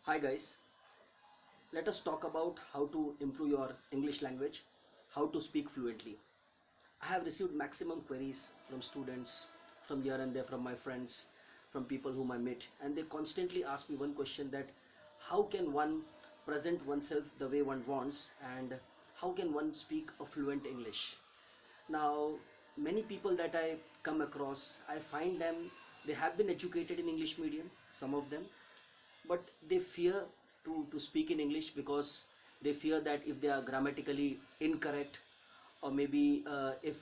Hi guys, let us talk about how to improve your English language, how to speak fluently. I have received maximum queries from students, from here and there, from my friends, from people whom I meet, and they constantly ask me one question that how can one present oneself the way one wants and how can one speak a fluent English? Now, many people that I come across, I find them, they have been educated in English medium, some of them, but they fear to speak in English because they fear that if they are grammatically incorrect, or maybe if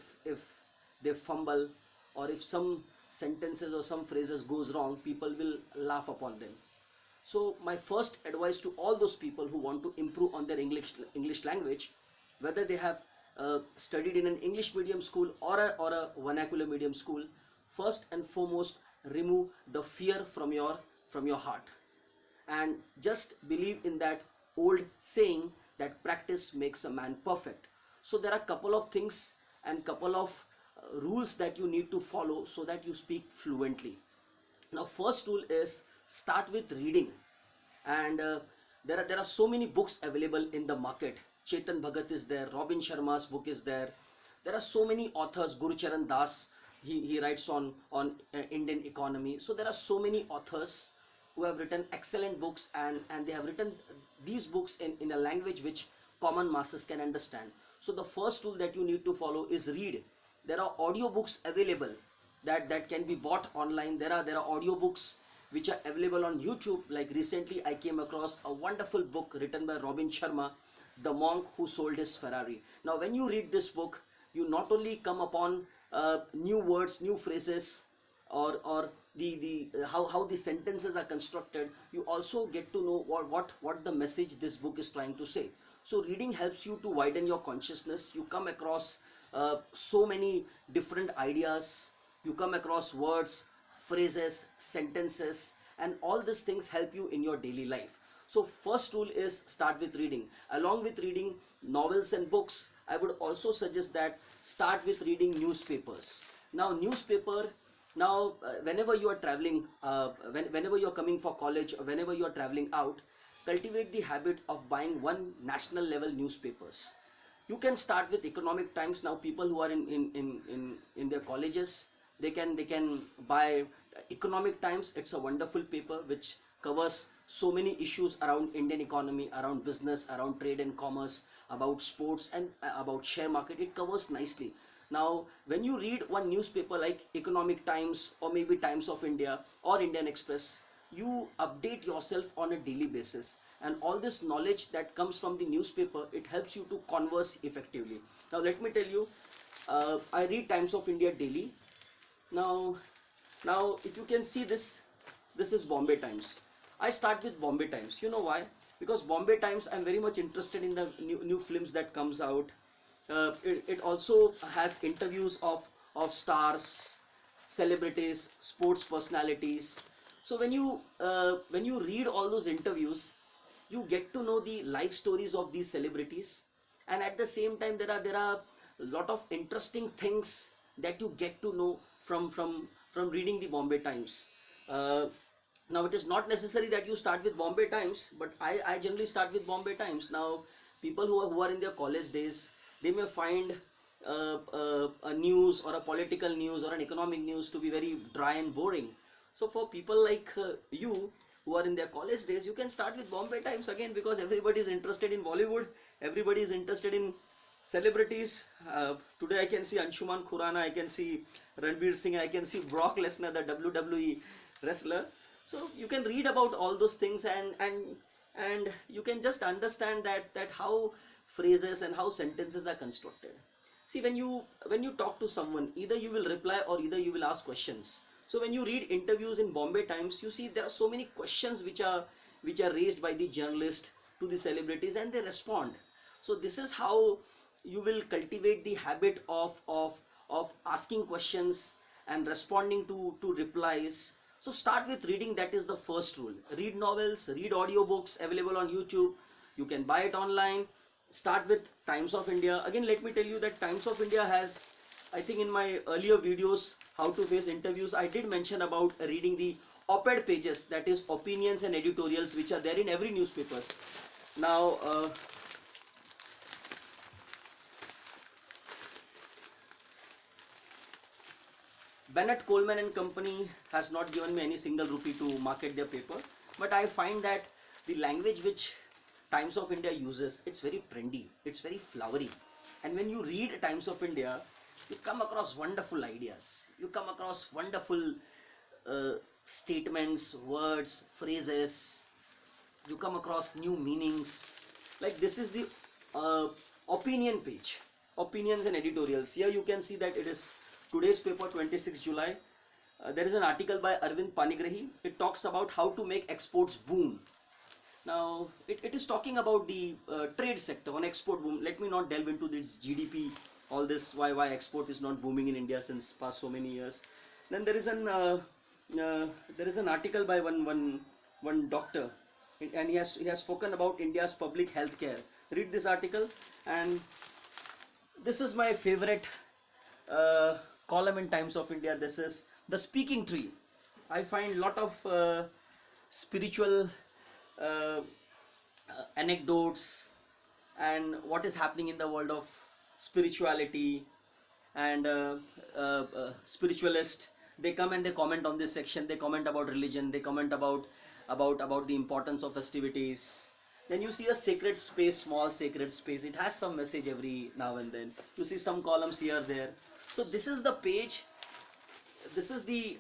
they fumble, or if some sentences or some phrases goes wrong, people will laugh upon them. So my first advice to all those people who want to improve on their English language, whether they have studied in an English medium school or a vernacular medium school, first and foremost, remove the fear from your heart, and just believe in that old saying that practice makes a man perfect. So there are a couple of things and couple of rules that you need to follow so that you speak fluently. Now first rule is start with reading, and there are so many books available in the market. Chetan Bhagat is there, Robin Sharma's book is there. There are so many authors. Guru Charan Das, he writes on Indian economy. So there are so many authors who have written excellent books, and they have written these books in a language which common masses can understand. So the first rule that you need to follow is read. There are audiobooks available that can be bought online. There are audiobooks which are available on YouTube. Like recently I came across a wonderful book written by Robin Sharma, The Monk Who Sold His Ferrari. Now when you read this book, you not only come upon new words, new phrases, or the how the sentences are constructed, you also get to know what the message this book is trying to say. So reading helps you to widen your consciousness. You come across so many different ideas, you come across words, phrases, sentences, and all these things help you in your daily life. So first rule is start with reading. Along with reading novels and books, I would also suggest that start with reading newspapers. Now newspaper, now whenever you are traveling, whenever you are coming for college, or whenever you are traveling out, cultivate the habit of buying one national level newspapers. You can start with Economic Times. Now people who are in their colleges, they can buy Economic Times. It's a wonderful paper which covers so many issues around Indian economy, around business, around trade and commerce, about sports, and about share market. It covers nicely. Now when you read one newspaper like Economic Times, or maybe Times of India or Indian Express, you update yourself on a daily basis, and all this knowledge that comes from the newspaper, it helps you to converse effectively. Now let me tell you, I read Times of India daily. Now now if you can see this, this is Bombay Times. I start with Bombay Times. You know why? Because Bombay Times, I'm very much interested in the new films that comes out. It also has interviews of stars, celebrities, sports personalities. So when you read all those interviews, you get to know the life stories of these celebrities, and at the same time there are a lot of interesting things that you get to know from reading the Bombay Times. Uh, Now it is not necessary that you start with Bombay Times, but I generally start with Bombay Times. Now people who are in their college days, they may find a news or a political news or an economic news to be very dry and boring. So for people like you who are in their college days, you can start with Bombay Times again, because everybody is interested in Bollywood, everybody is interested in celebrities. Today I can see Anshuman Khurana, I can see Ranveer Singh, I can see Brock Lesnar, the WWE wrestler. So you can read about all those things, and you can just understand that how phrases and how sentences are constructed. See, when you talk to someone, either you will reply or either you will ask questions. So when you read interviews in Bombay Times, you see there are so many questions which are raised by the journalist to the celebrities, and they respond. So this is how you will cultivate the habit of asking questions and responding to replies. So start with reading. That is the first rule. Read novels, read audiobooks available on YouTube. You can buy it online. Start with Times of India. Again, let me tell you that Times of India has, I think in my earlier videos, how to face interviews, I did mention about reading the op-ed pages, that is opinions and editorials, which are there in every newspapers. Now Bennett Coleman and Company has not given me any single rupee to market their paper, but I find that the language which Times of India uses, it's very trendy, it's very flowery, and when you read Times of India, you come across wonderful ideas, you come across wonderful uh, statements, words, phrases, you come across new meanings. Like this is the uh, opinion page, opinions and editorials. Here you can see that it is today's paper, 26 July. There is an article by Arvind Panigrahi. It talks about how to make exports boom. Now it is talking about the trade sector on export boom. Let me not delve into this GDP, all this why export is not booming in India since past so many years. Then there is an article by one doctor, and he has spoken about India's public health care. Read this article, and this is my favorite uh, column in Times of India. This is the speaking tree. I find lot of spiritual uh, anecdotes and what is happening in the world of spirituality, and spiritualist, they come and they comment on this section, they comment about religion, they comment about the importance of festivities. Then you see a sacred space, small sacred space, it has some message every now and then. You see some columns here, there. So this is the page, this is the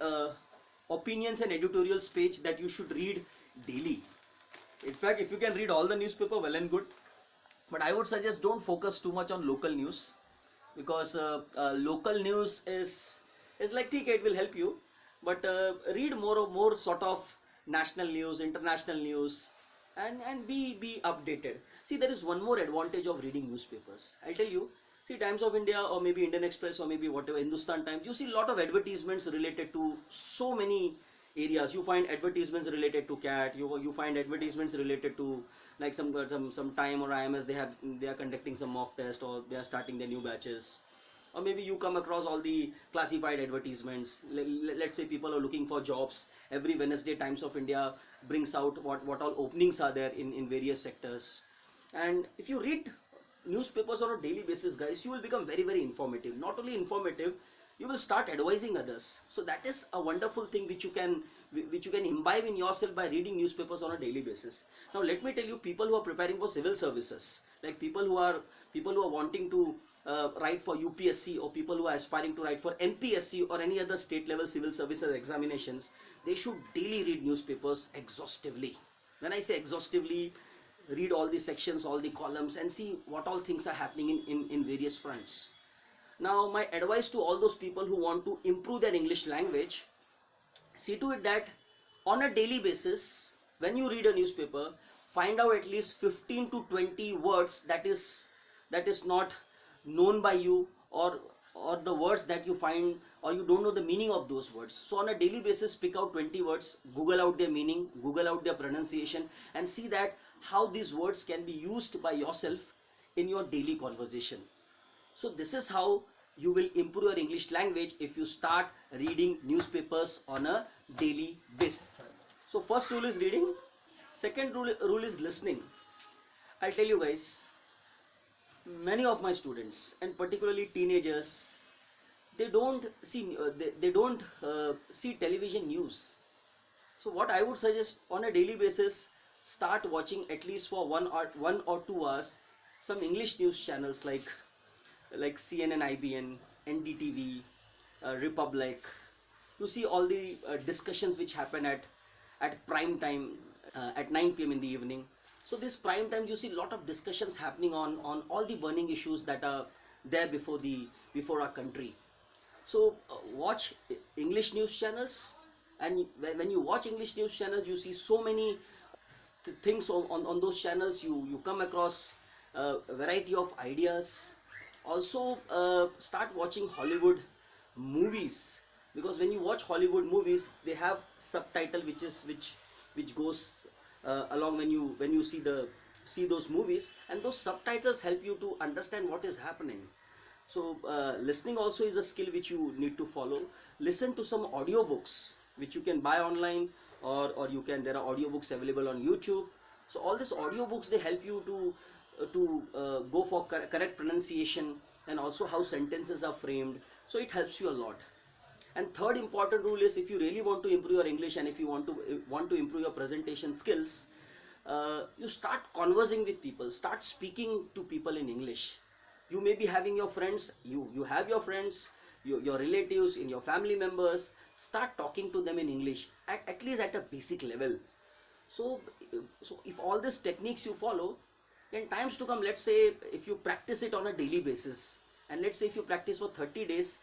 opinions and editorials page that you should read daily. In fact, if you can read all the newspaper, well and good, but I would suggest don't focus too much on local news, because local news is like, okay, it will help you, but read more sort of national news, international news, and be updated. See, there is one more advantage of reading newspapers, I'll tell you. See, Times of India, or maybe Indian Express, or maybe whatever, Hindustan Times, you see a lot of advertisements related to so many areas. You find advertisements related to cat, you find advertisements related to, like some time or IMS, they are conducting some mock test, or they are starting their new batches. Or maybe you come across all the classified advertisements. Let's say people are looking for jobs. Every Wednesday Times of India brings out what all openings are there in various sectors. And if you read newspapers on a daily basis, guys, you will become very informative. Not only informative, you will start advising others. So that is a wonderful thing which you can imbibe in yourself by reading newspapers on a daily basis. Now let me tell you, people who are preparing for civil services, like people who are wanting to write for UPSC, or people who are aspiring to write for NPSC or any other state level civil services examinations, they should daily read newspapers exhaustively. When I say exhaustively, read all the sections, all the columns, and see what all things are happening in various fronts. Now my advice to all those people who want to improve their English language, see to it that on a daily basis, when you read a newspaper, find out at least 15 to 20 words that is not known by you, or the words that you find, or you don't know the meaning of those words. So on a daily basis, pick out 20 words, Google out their meaning, Google out their pronunciation, and see that how these words can be used by yourself in your daily conversation. So this is how you will improve your English language if you start reading newspapers on a daily basis. So first rule is reading. Second rule is listening. I'll tell you guys, many of my students, and particularly teenagers, they don't see they don't see television news. So what I would suggest, on a daily basis, start watching at least for 1 or 2 hours some English news channels like CNN, IBN, NDTV, Republic. You see all the discussions which happen at prime time, at 9 p.m. in the evening. So this prime time, you see a lot of discussions happening on all the burning issues that are there before our country. So watch English news channels, and when you watch English news channels, you see so many things on those channels. You come across a variety of ideas. Also start watching Hollywood movies, because when you watch Hollywood movies, they have subtitle which goes along when you see those movies, and those subtitles help you to understand what is happening. So listening also is a skill which you need to follow. Listen to some audiobooks. which you can buy online, or you can, there are audiobooks available on YouTube. So all these audiobooks, they help you to go for correct pronunciation, and also how sentences are framed. So it helps you a lot. And third important rule is, if you really want to improve your English, and if you want to improve your presentation skills, you start conversing with people, start speaking to people in English. You may be having your friends, you have your friends, your relatives, in your family members. Start talking to them in English, at least at a basic level. So so if all these techniques you follow, in times to come, let's say if you practice it on a daily basis, and let's say if you practice for 30 days,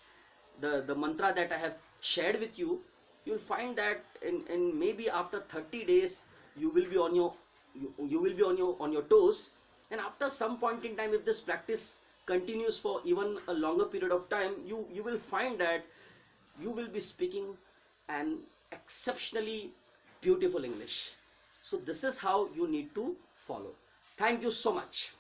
the mantra that I have shared with you, you'll find that in maybe after 30 days, you will be on your you will be on your toes. And after some point in time, if this practice continues for even a longer period of time, you will find that you will be speaking an exceptionally beautiful English. So this is how you need to follow. Thank you so much.